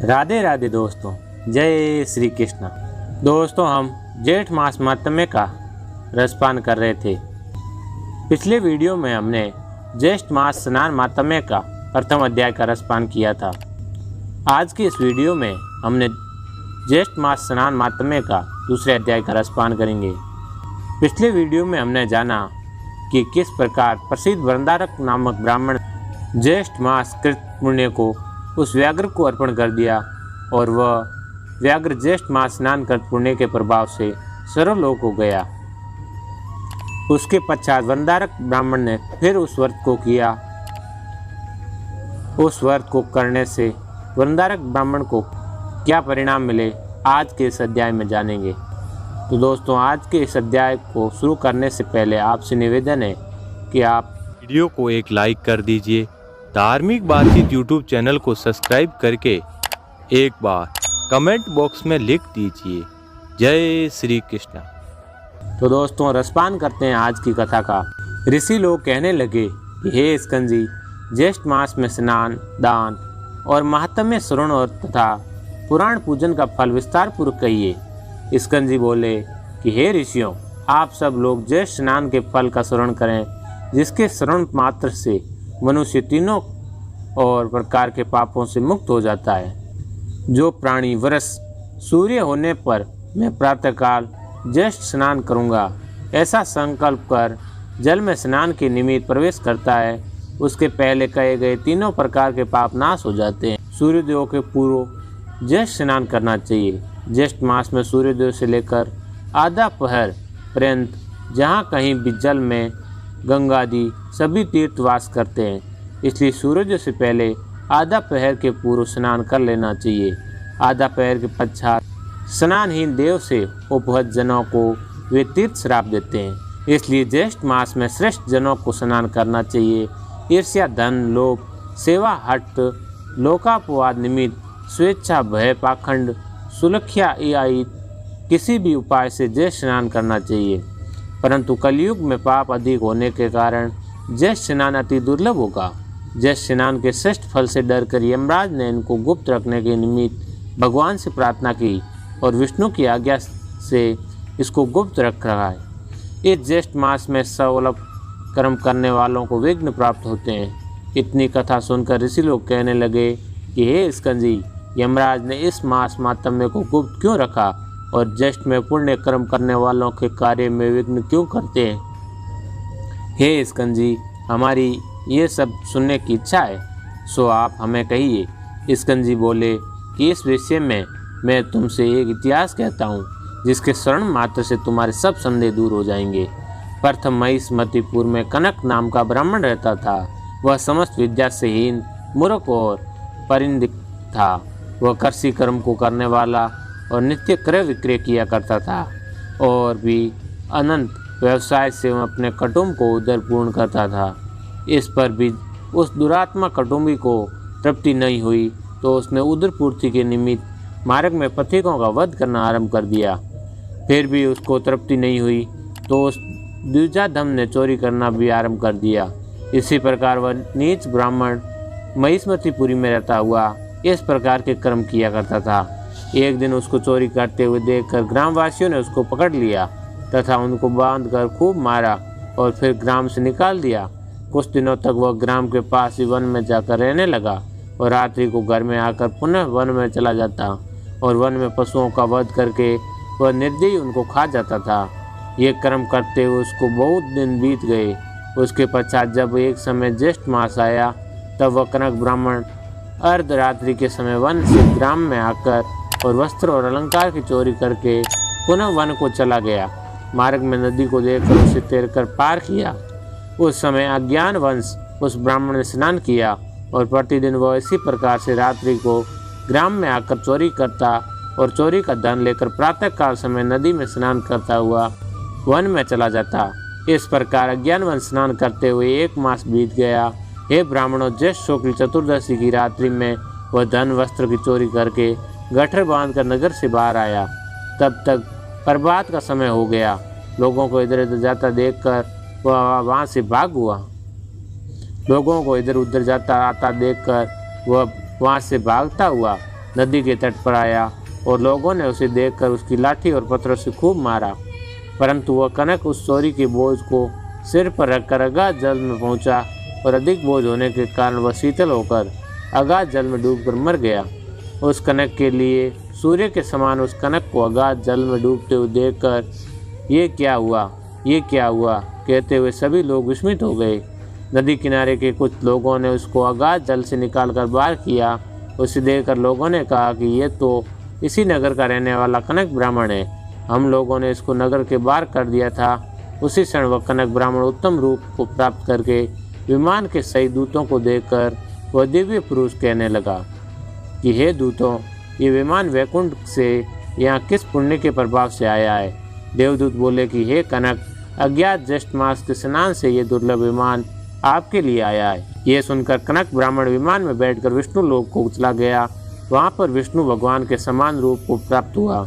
राधे राधे दोस्तों, जय श्री कृष्ण। दोस्तों, हम जेठ मास महात्म्य का रसपान कर रहे थे। पिछले वीडियो में हमने ज्येष्ठ मास स्नान महात्म्य का प्रथम अध्याय का रसपान किया था। आज की इस वीडियो में हमने ज्येष्ठ मास स्नान महात्म्य का दूसरे अध्याय का रसपान करेंगे। पिछले वीडियो में हमने जाना कि किस प्रकार प्रसिद्ध वृंदारक नामक ब्राह्मण ज्येष्ठ मास कृत पुण्य को उस व्याघ्र को अर्पण कर दिया और वह व्याघ्र ज्येष्ठ मास स्नान कृत पुण्य के प्रभाव से सर्वलोक हो गया। उसके पश्चात वृंदारक ब्राह्मण ने फिर उस व्रत को किया। उस व्रत को करने से वृंदारक ब्राह्मण को क्या परिणाम मिले, आज के इस अध्याय में जानेंगे। तो दोस्तों, आज के इस अध्याय को शुरू करने से पहले आपसे निवेदन है कि आप वीडियो को एक लाइक कर दीजिए। धार्मिक बातचीत यूट्यूब चैनल को सब्सक्राइब करके एक बार कमेंट बॉक्स में लिख दीजिए जय श्री कृष्ण। तो दोस्तों, रसपान करते हैं आज की कथा का। ऋषि लोग कहने लगे कि हे स्कंजी, ज्येष्ठ मास में स्नान, दान और महात्म्य श्रवण और तथा पुराण पूजन का फल विस्तार पूर्वक कहिए। स्कंजी बोले कि हे ऋषियों, आप सब लोग ज्येष्ठ स्नान के फल का श्रवण करें, जिसके श्रवण मात्र से मनुष्य तीनों और प्रकार के पापों से मुक्त हो जाता है। जो प्राणी वर्ष सूर्य होने पर मैं प्रातःकाल ज्येष्ठ स्नान करूंगा, ऐसा संकल्प कर जल में स्नान के निमित्त प्रवेश करता है, उसके पहले कहे गए तीनों प्रकार के पाप नाश हो जाते हैं। सूर्योदय के पूर्व ज्येष्ठ स्नान करना चाहिए। ज्येष्ठ मास में सूर्योदय से लेकर आधा पहर पर्यंत जहाँ कहीं भी जल में गंगा आदि सभी तीर्थवास करते हैं, इसलिए सूर्योदय से पहले आधा पहर के पूर्व स्नान कर लेना चाहिए। आधा पहर के पश्चात स्नानहीन देव से उपहत जनों को वे तीर्थ श्राप देते हैं, इसलिए ज्येष्ठ मास में श्रेष्ठ जनों को स्नान करना चाहिए। ईर्ष्या, धन, लोभ, सेवा, हट, लोकापवाद निमित्त, स्वेच्छा, भय, पाखंड, सुलख्या आदि किसी भी उपाय से ज्येष्ठ स्नान करना चाहिए। परंतु कलयुग में पाप अधिक होने के कारण ज्येष्ठ स्नान अति दुर्लभ होगा। ज्येष्ठ स्नान के श्रेष्ठ फल से डरकर यमराज ने इनको गुप्त रखने के निमित्त भगवान से प्रार्थना की और विष्णु की आज्ञा से इसको गुप्त रख रहा है। इस ज्येष्ठ मास में सवलभ कर्म करने वालों को विघ्न प्राप्त होते हैं। इतनी कथा सुनकर ऋषि लोग कहने लगे कि हे स्कंजी, यमराज ने इस मास मातम्य को गुप्त क्यों रखा और ज्येष्ठ में पुण्य कर्म करने वालों के कार्य में विघ्न क्यों करते हैं? हे स्कंजी, हमारी ये सब सुनने की इच्छा है, सो आप हमें कहिए। स्कंजी बोले कि इस विषय में मैं तुमसे एक इतिहास कहता हूँ, जिसके श्रवण मात्र से तुम्हारे सब संदेह दूर हो जाएंगे। प्रथम महिष्मतिपुर में कनक नाम का ब्राह्मण रहता था। वह समस्त विद्या से हीन, मूर्ख और परिंदिक था। वह कृषि कर्म को करने वाला और नित्य क्रय विक्रय किया करता था और भी अनंत व्यवसाय से वह अपने कुटुंब को उदरपूर्ण करता था। इस पर भी उस दुरात्मा कुटुंबी को तृप्ति नहीं हुई तो उसने उदर पूर्ति के निमित्त मार्ग में पथिकों का वध करना आरंभ कर दिया। फिर भी उसको तृप्ति नहीं हुई तो उस द्विजाधम ने चोरी करना भी आरंभ कर दिया। इसी प्रकार वह नीच ब्राह्मण महिष्मतिपुरी में रहता हुआ इस प्रकार के कर्म किया करता था। एक दिन उसको चोरी करते हुए देखकर ग्रामवासियों ने उसको पकड़ लिया तथा उनको बांधकर खूब मारा और फिर ग्राम से निकाल दिया। कुछ दिनों तक वह ग्राम के पास ही वन में जाकर रहने लगा और रात्रि को घर में आकर पुनः वन में चला जाता और वन में पशुओं का वध करके वह निर्दयी उनको खा जाता था। ये कर्म करते हुए उसको बहुत दिन बीत गए। उसके पश्चात जब एक समय ज्येष्ठ मास आया, तब वह कनक ब्राह्मण अर्धरात्रि के समय वन से ग्राम में आकर और वस्त्र और अलंकार की चोरी करके पुनः वन को चला गया। मार्ग में नदी को देखकर उसे तैरकर पार किया। उस समय अज्ञानवश उस ब्राह्मण ने स्नान किया और प्रतिदिन वह इसी प्रकार से रात्रि को ग्राम में आकर चोरी करता और चोरी का धन लेकर प्रातःकाल समय नदी में स्नान करता हुआ वन में चला जाता। इस प्रकार अज्ञानवश स्नान करते हुए 1 मास बीत गया। हे ब्राह्मणों, ज्येष्ठ शुक्ल चतुर्दशी की रात्रि में वह धन वस्त्र की चोरी करके गठर बांधकर नगर से बाहर आया। तब तक प्रभात का समय हो गया। लोगों को इधर उधर जाता देखकर वह वहाँ से भाग हुआ। लोगों को इधर उधर जाता आता देखकर वह वहाँ से भागता हुआ नदी के तट पर आया और लोगों ने उसे देखकर उसकी लाठी और पत्थरों से खूब मारा, परंतु वह कनक उस चोरी के बोझ को सिर पर रखकर अगाध जल में पहुंचा और अधिक बोझ होने के कारण वह शीतल होकर अगाध जल में डूबकर मर गया। उस कनक के लिए सूर्य के समान उस कनक को अगाध जल में डूबते हुए देखकर ये क्या हुआ कहते हुए सभी लोग विस्मित हो गए। नदी किनारे के कुछ लोगों ने उसको अगाध जल से निकालकर बाहर किया। उसे देखकर लोगों ने कहा कि ये तो इसी नगर का रहने वाला कनक ब्राह्मण है। हम लोगों ने इसको नगर के बाहर कर दिया था। उसी क्षण वह कनक ब्राह्मण उत्तम रूप को प्राप्त करके विमान के सही दूतों को देखकर वह दिव्य पुरुष कहने लगा कि हे दूतों, ये विमान वैकुंठ से यहाँ किस पुण्य के प्रभाव से आया है। देवदूत बोले कि हे कनक, अज्ञात ज्येष्ठ मास के स्नान से ये दुर्लभ विमान आपके लिए आया है। ये सुनकर कनक ब्राह्मण विमान में बैठकर विष्णु लोक को चला गया। वहाँ पर विष्णु भगवान के समान रूप को प्राप्त हुआ।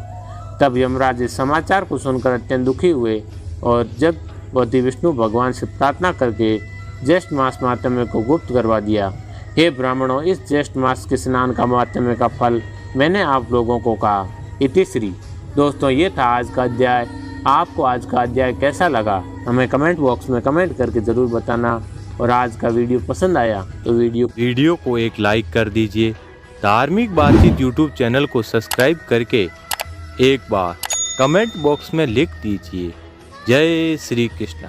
तब यमराज इस समाचार को सुनकर अत्यंत दुखी हुए और जब वती विष्णु भगवान से प्रार्थना करके ज्येष्ठ मास महात्म्य को गुप्त करवा दिया। हे ब्राह्मणों, इस ज्येष्ठ मास के स्नान का महात्म्य का फल मैंने आप लोगों को कहा। इतिश्री। दोस्तों, ये था आज का अध्याय। आपको आज का अध्याय कैसा लगा हमें कमेंट बॉक्स में कमेंट करके ज़रूर बताना। और आज का वीडियो पसंद आया तो वीडियो को एक लाइक कर दीजिए। धार्मिक बातचीत यूट्यूब चैनल को सब्सक्राइब करके एक बार कमेंट बॉक्स में लिख दीजिए जय श्री कृष्ण।